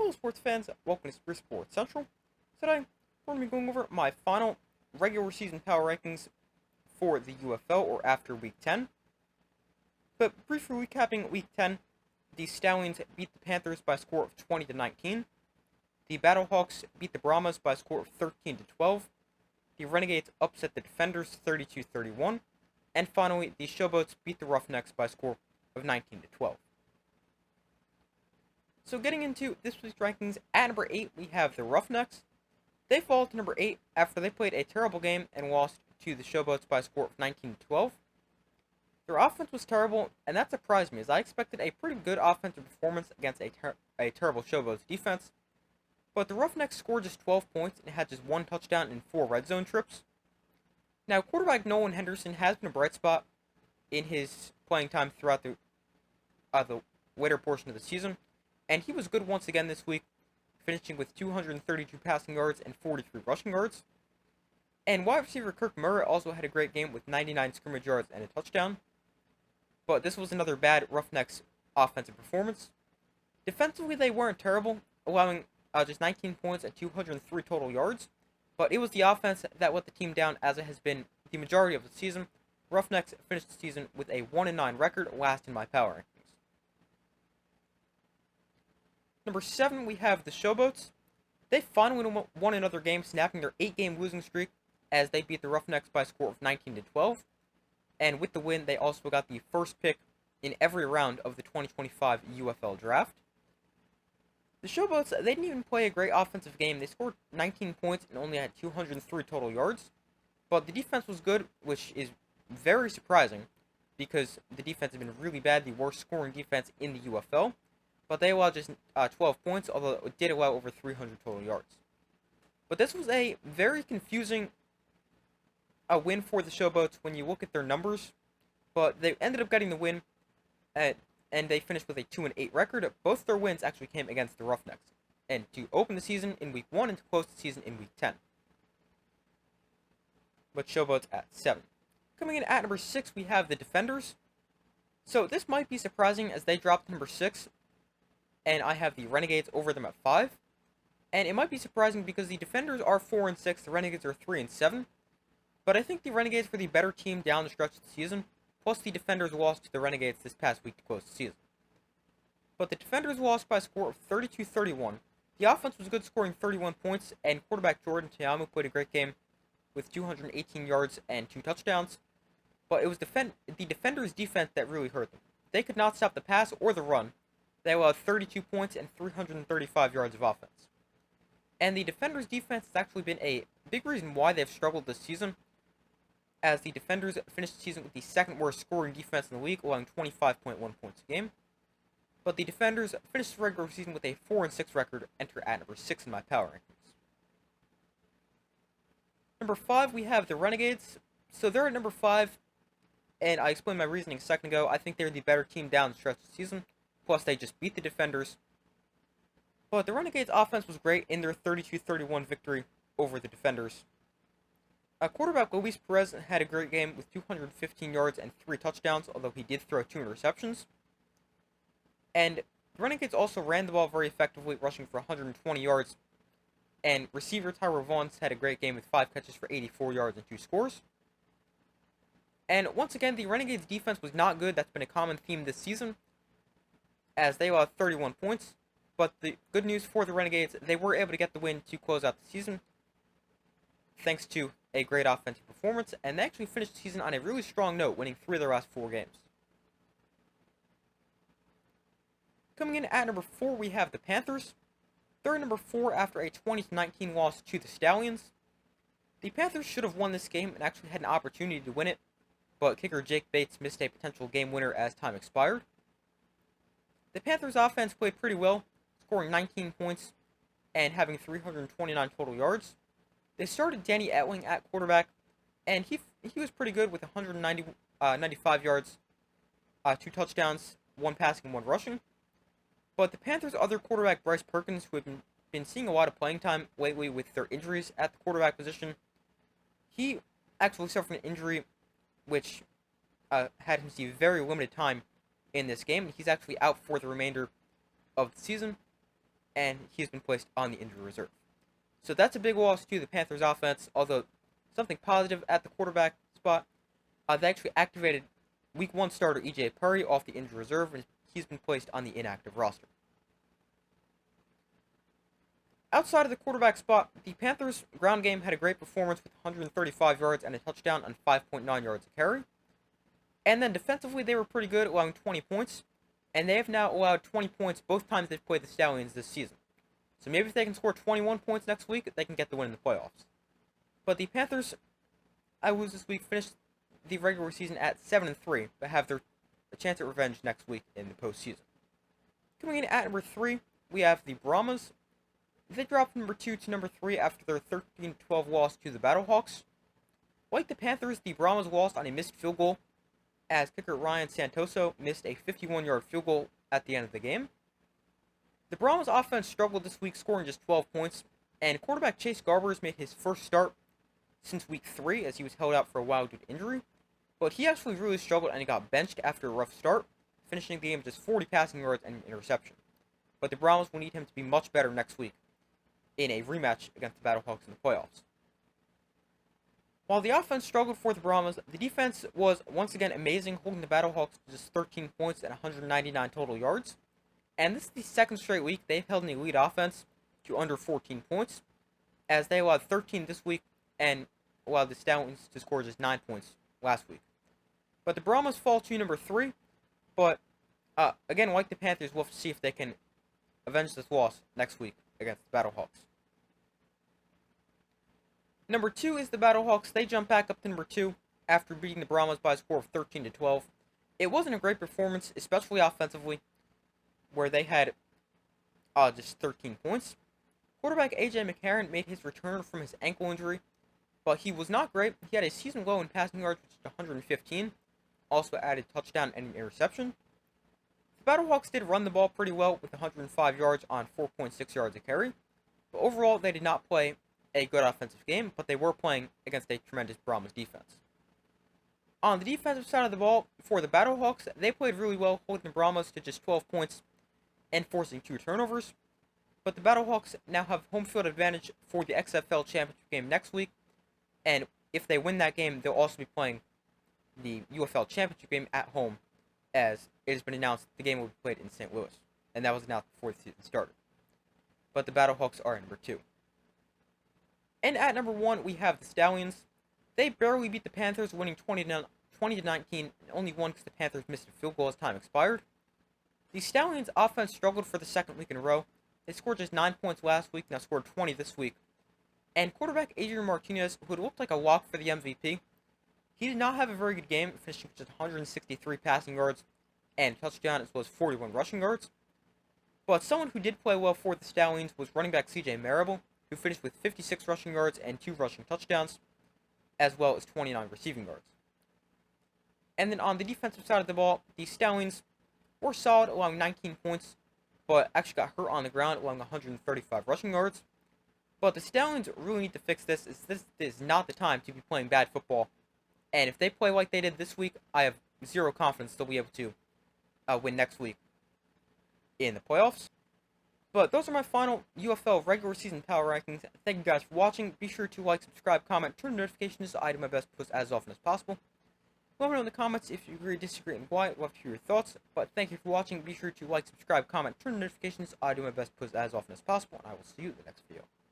Hello sports fans, welcome to Spruce Sports Central. Today, we're going to be going over my final regular season power rankings for the UFL or after week 10. But briefly recapping week 10, the Stallions beat the Panthers by a score of 20-19. The Battlehawks beat the Brahmas by a score of 13-12. The Renegades upset the Defenders 32-31. And finally, the Showboats beat the Roughnecks by a score of 19-12. So getting into this week's rankings, at number 8 we have the Roughnecks. They fall to number 8 after they played a terrible game and lost to the Showboats by a score of 19-12. Their offense was terrible, and that surprised me as I expected a pretty good offensive performance against a terrible Showboats defense. But the Roughnecks scored just 12 points and had just 1 touchdown in 4 red zone trips. Now, quarterback Nolan Henderson has been a bright spot in his playing time throughout the later portion of the season, and he was good once again this week, finishing with 232 passing yards and 43 rushing yards. And wide receiver Kirk Murray also had a great game with 99 scrimmage yards and a touchdown. But this was another bad Roughnecks offensive performance. Defensively, they weren't terrible, allowing just 19 points and 203 total yards. But it was the offense that let the team down, as it has been the majority of the season. Roughnecks finished the season with a 1-9 record, last in my power rankings. Number 7, we have the Showboats. They finally won another game, snapping their 8-game losing streak as they beat the Roughnecks by a score of 19-12. And with the win, they also got the first pick in every round of the 2025 UFL draft. The Showboats, they didn't even play a great offensive game. They scored 19 points and only had 203 total yards. But the defense was good, which is very surprising because the defense has been really bad, the worst scoring defense in the UFL. But they allowed just 12 points, although it did allow over 300 total yards. But this was a very confusing win for the Showboats when you look at their numbers. But they ended up getting the win, and they finished with a 2-8 record. Both their wins actually came against the Roughnecks, and to open the season in week 1 and to close the season in week 10. But Showboats at 7. Coming in at number 6, we have the Defenders. So this might be surprising as they dropped to number 6. And I have the Renegades over them at 5. And it might be surprising because the Defenders are 4-6, the Renegades are 3-7. But I think the Renegades were the better team down the stretch of the season, plus the Defenders lost to the Renegades this past week to close the season. But the Defenders lost by a score of 32-31. The offense was good, scoring 31 points, and quarterback Jordan Tiamu played a great game with 218 yards and 2 touchdowns. But it was the Defenders' defense that really hurt them. They could not stop the pass or the run. They allowed 32 points and 335 yards of offense. And the Defenders' defense has actually been a big reason why they've struggled this season, as the Defenders finished the season with the second worst scoring defense in the league, allowing 25.1 points a game. But the Defenders finished the regular season with a 4-6 record, enter at number 6 in my power rankings. Number 5, we have the Renegades. So they're at number 5, and I explained my reasoning a second ago. I think they're the better team down the stretch of the season. Plus, they just beat the Defenders. But the Renegades' offense was great in their 32-31 victory over the Defenders. Quarterback Luis Perez had a great game with 215 yards and 3 touchdowns, although he did throw 2 interceptions. And the Renegades also ran the ball very effectively, rushing for 120 yards. And receiver Tyler Vaughns had a great game with 5 catches for 84 yards and 2 scores. And once again, the Renegades' defense was not good. That's been a common theme this season, as they allowed 31 points. But the good news for the Renegades, they were able to get the win to close out the season, thanks to a great offensive performance, and they actually finished the season on a really strong note, winning 3 of their last 4 games. Coming in at number 4, we have the Panthers. They're at number 4 after a 20-19 loss to the Stallions. The Panthers should have won this game and actually had an opportunity to win it, but kicker Jake Bates missed a potential game winner as time expired. The Panthers' offense played pretty well, scoring 19 points and having 329 total yards. They started Danny Etling at quarterback, and he was pretty good with 195 yards, 2 touchdowns, 1 passing and 1 rushing. But the Panthers' other quarterback, Bryce Perkins, who had been seeing a lot of playing time lately with their injuries at the quarterback position, he actually suffered an injury which had him see very limited time in this game. He's actually out for the remainder of the season. and he's been placed on the injury reserve. So that's a big loss to the Panthers offense, although something positive at the quarterback spot. They actually activated Week 1 starter E.J. Perry off the injury reserve, and he's been placed on the inactive roster. Outside of the quarterback spot, the Panthers' ground game had a great performance with 135 yards and a touchdown on 5.9 yards a carry. And then defensively, they were pretty good, allowing 20 points. And they have now allowed 20 points both times they've played the Stallions this season. So maybe if they can score 21 points next week, they can get the win in the playoffs. But the Panthers, I lose this week, finished the regular season at 7-3, but have a chance at revenge next week in the postseason. Coming in at number 3, we have the Brahmas. They dropped from number 2 to number 3 after their 13-12 loss to the Battlehawks. Like the Panthers, the Brahmas lost on a missed field goal, as kicker Ryan Santoso missed a 51-yard field goal at the end of the game. The Brahmas offense struggled this week, scoring just 12 points, and quarterback Chase Garbers made his first start since week 3 as he was held out for a while due to injury. But he actually really struggled and he got benched after a rough start, finishing the game with just 40 passing yards and an interception. But the Brahmas will need him to be much better next week in a rematch against the Battlehawks in the playoffs. While the offense struggled for the Brahmas, the defense was once again amazing, holding the Battlehawks to just 13 points and 199 total yards. And this is the second straight week they've held an elite offense to under 14 points, as they allowed 13 this week and allowed the Stallions to score just 9 points last week. But the Brahmas fall to number 3, but again, like the Panthers, we'll have to see if they can avenge this loss next week against the Battlehawks. Number 2 is the Battlehawks. They jump back up to number 2 after beating the Brahmas by a score of 13-12. It wasn't a great performance, especially offensively, where they had just 13 points. Quarterback A.J. McCarron made his return from his ankle injury, but he was not great. He had a season low in passing yards, which is 115, also added touchdown and an interception. The Battlehawks did run the ball pretty well with 105 yards on 4.6 yards a carry, but overall they did not play a good offensive game, but they were playing against a tremendous Brahmas defense. On the defensive side of the ball, for the Battlehawks, they played really well, holding the Brahmas to just 12 points and forcing 2 turnovers. But the Battlehawks now have home field advantage for the XFL Championship game next week, and if they win that game, they'll also be playing the UFL Championship game at home, as it has been announced the game will be played in St. Louis, and that was announced before the season started. But the Battlehawks are number 2. And at number 1, we have the Stallions. They barely beat the Panthers, winning 20-19, and only won because the Panthers missed a field goal as time expired. The Stallions' offense struggled for the second week in a row. They scored just 9 points last week, now scored 20 this week. And quarterback Adrian Martinez, who had looked like a lock for the MVP, he did not have a very good game, finishing with just 163 passing yards and a touchdown, as well as 41 rushing yards. But someone who did play well for the Stallions was running back C.J. Marable, who finished with 56 rushing yards and 2 rushing touchdowns, as well as 29 receiving yards. And then on the defensive side of the ball, the Stallions were solid, allowing 19 points, but actually got hurt on the ground, allowing 135 rushing yards. But the Stallions really need to fix this, as this is not the time to be playing bad football. And if they play like they did this week, I have zero confidence they'll be able to win next week in the playoffs. But those are my final UFL regular season power rankings. Thank you guys for watching. Be sure to like, subscribe, comment, turn notifications. I do my best to post as often as possible. Let me know in the comments if you agree, disagree, and why. I'd love to hear your thoughts. But thank you for watching. Be sure to like, subscribe, comment, turn notifications. I do my best to post as often as possible, and I will see you in the next video.